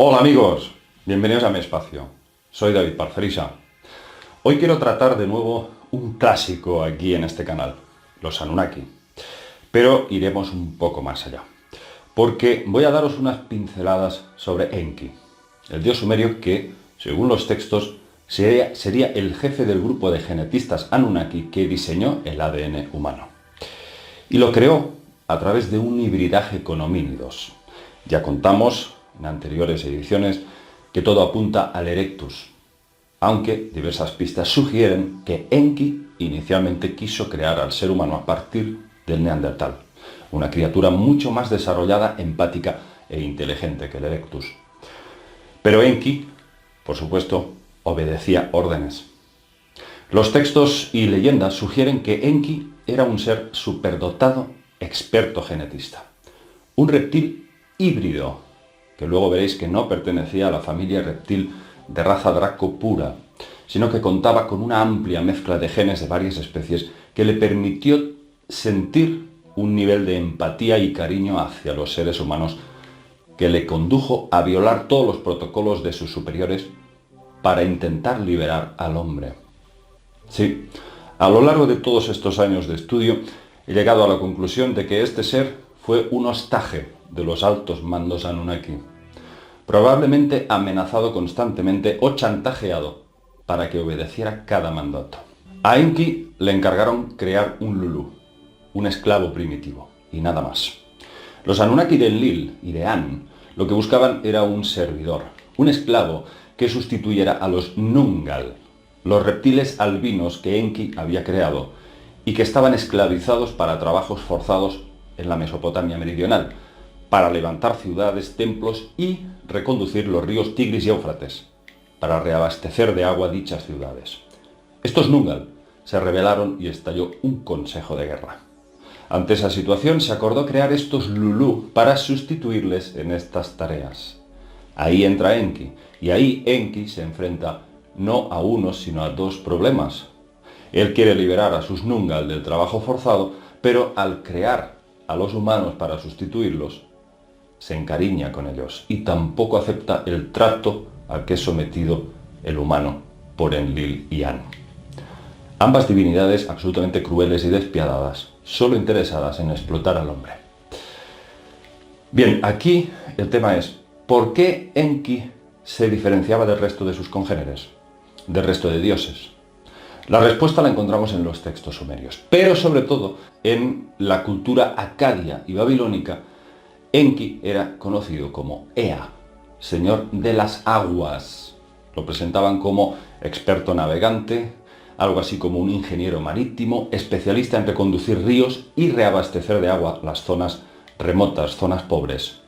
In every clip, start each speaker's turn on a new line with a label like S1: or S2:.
S1: Hola amigos, bienvenidos a mi espacio. Soy David Parcerisa. Hoy quiero tratar de nuevo un clásico aquí en este canal, los Anunnaki. Pero iremos un poco más allá, porque voy a daros unas pinceladas sobre Enki, el dios sumerio que, según los textos, sería el jefe del grupo de genetistas Anunnaki que diseñó el ADN humano. Y lo creó a través de un hibridaje con homínidos. Ya contamos en anteriores ediciones que todo apunta al Erectus, aunque diversas pistas sugieren que Enki inicialmente quiso crear al ser humano a partir del Neandertal, una criatura mucho más desarrollada, empática e inteligente que el Erectus. Pero Enki, por supuesto, obedecía órdenes. Los textos y leyendas sugieren que Enki era un ser superdotado, experto genetista, un reptil híbrido, que luego veréis que no pertenecía a la familia reptil de raza Draco pura, sino que contaba con una amplia mezcla de genes de varias especies que le permitió sentir un nivel de empatía y cariño hacia los seres humanos que le condujo a violar todos los protocolos de sus superiores para intentar liberar al hombre. Sí, a lo largo de todos estos años de estudio he llegado a la conclusión de que este ser fue un hostaje de los altos mandos Anunnaki, probablemente amenazado constantemente o chantajeado para que obedeciera cada mandato. A Enki le encargaron crear un Lulu, un esclavo primitivo, y nada más. Los Anunnaki de Enlil y de An lo que buscaban era un servidor, un esclavo que sustituyera a los Nungal, los reptiles albinos que Enki había creado y que estaban esclavizados para trabajos forzados en la Mesopotamia meridional, para levantar ciudades, templos y reconducir los ríos Tigris y Éufrates, para reabastecer de agua dichas ciudades. Estos Nungal se rebelaron y estalló un consejo de guerra. Ante esa situación se acordó crear estos Lulu para sustituirles en estas tareas. Ahí entra Enki, y ahí Enki se enfrenta no a uno sino a dos problemas. Él quiere liberar a sus Nungal del trabajo forzado, pero al crear a los humanos para sustituirlos, se encariña con ellos y tampoco acepta el trato al que es sometido el humano por Enlil y An. Ambas divinidades absolutamente crueles y despiadadas, solo interesadas en explotar al hombre. Bien, aquí el tema es, ¿por qué Enki se diferenciaba del resto de sus congéneres, del resto de dioses? La respuesta la encontramos en los textos sumerios, pero sobre todo en la cultura acadia y babilónica. Enki era conocido como Ea, señor de las aguas. Lo presentaban como experto navegante, algo así como un ingeniero marítimo, especialista en reconducir ríos y reabastecer de agua las zonas remotas, zonas pobres.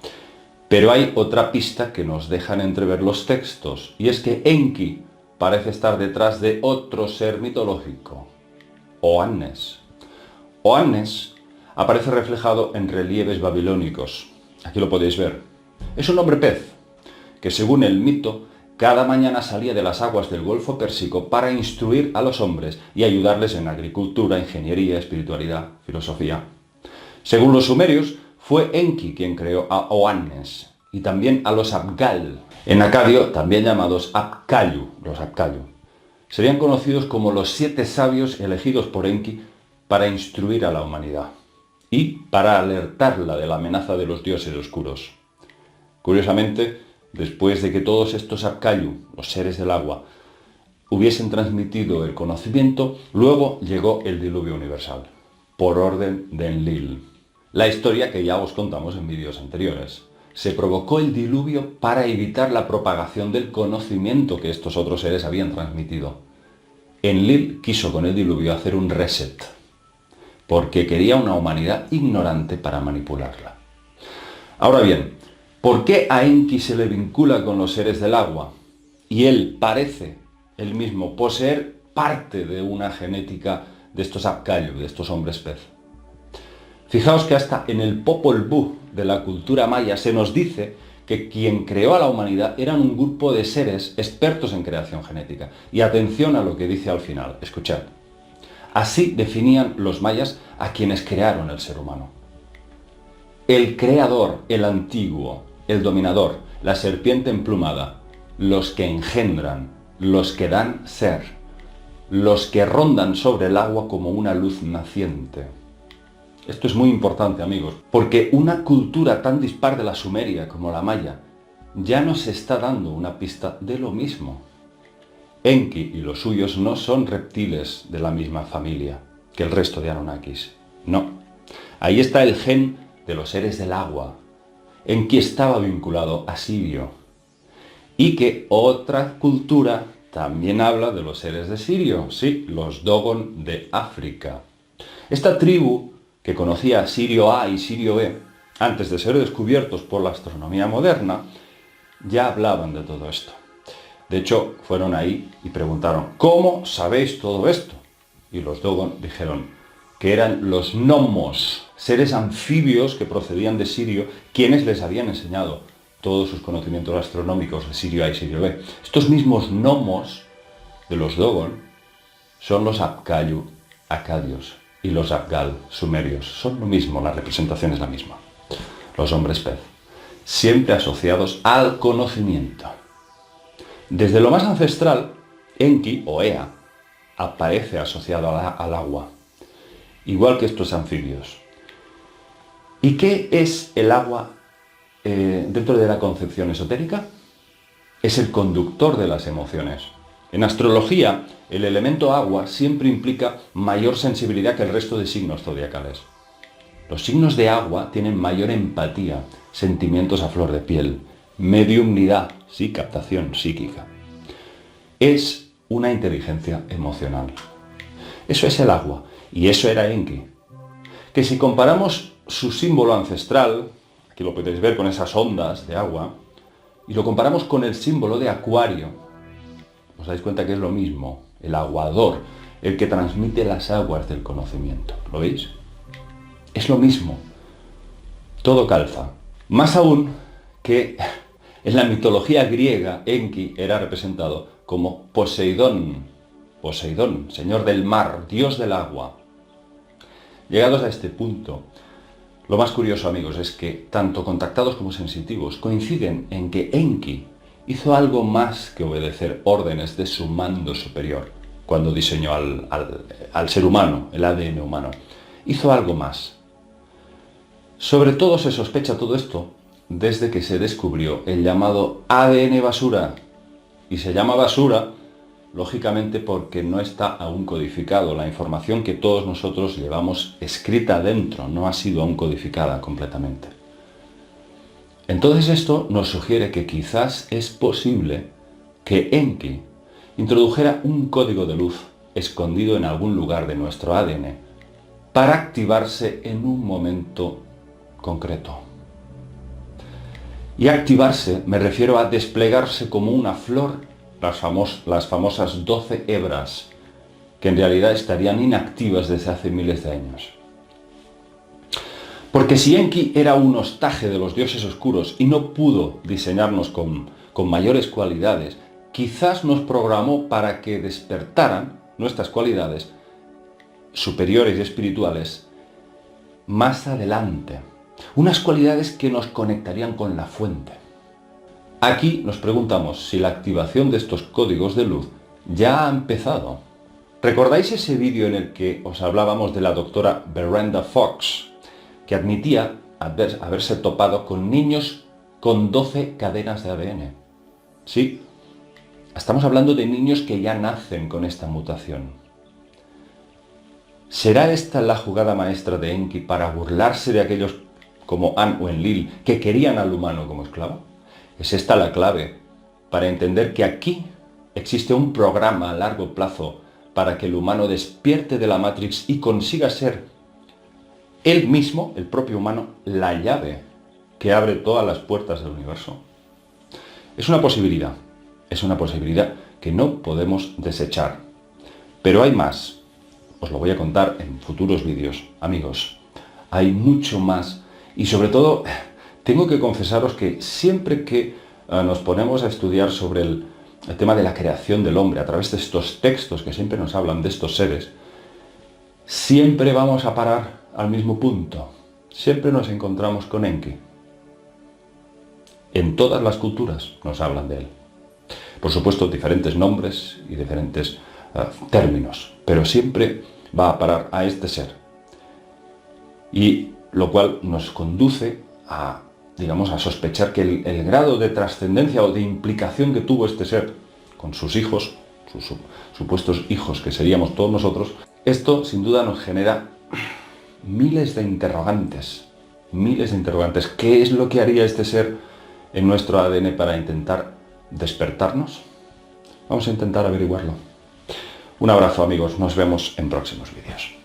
S1: Pero hay otra pista que nos dejan entrever los textos, y es que Enki parece estar detrás de otro ser mitológico, Oannes. Oannes aparece reflejado en relieves babilónicos. Aquí lo podéis ver. Es un hombre pez, que según el mito, cada mañana salía de las aguas del Golfo Pérsico para instruir a los hombres y ayudarles en agricultura, ingeniería, espiritualidad, filosofía. Según los sumerios, fue Enki quien creó a Oannes y también a los Abgal, en acadio también llamados Apkallu, los Apkallu. Serían conocidos como los 7 sabios elegidos por Enki para instruir a la humanidad y para alertarla de la amenaza de los dioses oscuros. Curiosamente, después de que todos estos Apkallu, los seres del agua, hubiesen transmitido el conocimiento, luego llegó el diluvio universal, por orden de Enlil. La historia que ya os contamos en vídeos anteriores. Se provocó el diluvio para evitar la propagación del conocimiento que estos otros seres habían transmitido. Enlil quiso con el diluvio hacer un reset, porque quería una humanidad ignorante para manipularla. Ahora bien, ¿por qué a Enki se le vincula con los seres del agua? Y él parece, él mismo, poseer parte de una genética de estos Apkallu, de estos hombres pez. Fijaos que hasta en el Popol Vuh de la cultura maya se nos dice que quien creó a la humanidad eran un grupo de seres expertos en creación genética. Y atención a lo que dice al final, escuchad. Así definían los mayas a quienes crearon el ser humano. El creador, el antiguo, el dominador, la serpiente emplumada, los que engendran, los que dan ser, los que rondan sobre el agua como una luz naciente. Esto es muy importante, amigos, porque una cultura tan dispar de la sumeria como la maya ya nos está dando una pista de lo mismo. Enki y los suyos no son reptiles de la misma familia que el resto de Anunnakis. No. Ahí está el gen de los seres del agua. Enki estaba vinculado a Sirio. Y que otra cultura también habla de los seres de Sirio. Sí, los Dogon de África. Esta tribu, que conocía a Sirio A y Sirio B, antes de ser descubiertos por la astronomía moderna, ya hablaban de todo esto. De hecho, fueron ahí y preguntaron, ¿cómo sabéis todo esto? Y los Dogon dijeron que eran los gnomos, seres anfibios que procedían de Sirio, quienes les habían enseñado todos sus conocimientos astronómicos de Sirio A y Sirio B. Estos mismos gnomos de los Dogon son los Apkallu acadios y los Apgal sumerios. Son lo mismo, la representación es la misma. Los hombres pez, siempre asociados al conocimiento. Desde lo más ancestral, Enki o Ea aparece asociado al agua, igual que estos anfibios. ¿Y qué es el agua dentro de la concepción esotérica? Es el conductor de las emociones. En astrología, el elemento agua siempre implica mayor sensibilidad que el resto de signos zodiacales. Los signos de agua tienen mayor empatía, sentimientos a flor de piel, mediumnidad, sí, captación psíquica. Es una inteligencia emocional. Eso es el agua, y eso era Enki. Que si comparamos su símbolo ancestral, aquí lo podéis ver con esas ondas de agua, y lo comparamos con el símbolo de Acuario, os dais cuenta que es lo mismo, el aguador, el que transmite las aguas del conocimiento. ¿Lo veis? Es lo mismo. Todo calza. Más aún que en la mitología griega, Enki era representado como Poseidón, señor del mar, dios del agua. Llegados a este punto, lo más curioso, amigos, es que tanto contactados como sensitivos coinciden en que Enki hizo algo más que obedecer órdenes de su mando superior cuando diseñó al ser humano, el ADN humano. Hizo algo más. Sobre todo se sospecha todo esto desde que se descubrió el llamado ADN basura. Y se llama basura, lógicamente, porque no está aún codificado. La información que todos nosotros llevamos escrita dentro no ha sido aún codificada completamente. Entonces esto nos sugiere que quizás es posible que Enki introdujera un código de luz escondido en algún lugar de nuestro ADN para activarse en un momento concreto. Y activarse me refiero a desplegarse como una flor, las famosas 12 hebras, que en realidad estarían inactivas desde hace miles de años. Porque si Enki era un hostaje de los dioses oscuros y no pudo diseñarnos con mayores cualidades, quizás nos programó para que despertaran nuestras cualidades superiores y espirituales más adelante. Unas cualidades que nos conectarían con la fuente. Aquí nos preguntamos si la activación de estos códigos de luz ya ha empezado. ¿Recordáis ese vídeo en el que os hablábamos de la doctora Brenda Fox, que admitía haberse topado con niños con 12 cadenas de ADN? Sí, estamos hablando de niños que ya nacen con esta mutación. ¿Será esta la jugada maestra de Enki para burlarse de aquellos como An o Enlil que querían al humano como esclavo? ¿Es esta la clave para entender que aquí existe un programa a largo plazo para que el humano despierte de la Matrix y consiga ser él mismo, el propio humano, la llave que abre todas las puertas del universo? Es una posibilidad que no podemos desechar. Pero hay más. Os lo voy a contar en futuros vídeos. Amigos, hay mucho más. Y sobre todo, tengo que confesaros que siempre que nos ponemos a estudiar sobre el tema de la creación del hombre, a través de estos textos que siempre nos hablan de estos seres, siempre vamos a parar al mismo punto. Siempre nos encontramos con Enki. En todas las culturas nos hablan de él. Por supuesto, diferentes nombres y diferentes términos, pero siempre va a parar a este ser. Y lo cual nos conduce a, digamos, a sospechar que el grado de trascendencia o de implicación que tuvo este ser con sus hijos, sus supuestos hijos que seríamos todos nosotros, esto sin duda nos genera miles de interrogantes. Miles de interrogantes. ¿Qué es lo que haría este ser en nuestro ADN para intentar despertarnos? Vamos a intentar averiguarlo. Un abrazo, amigos, nos vemos en próximos vídeos.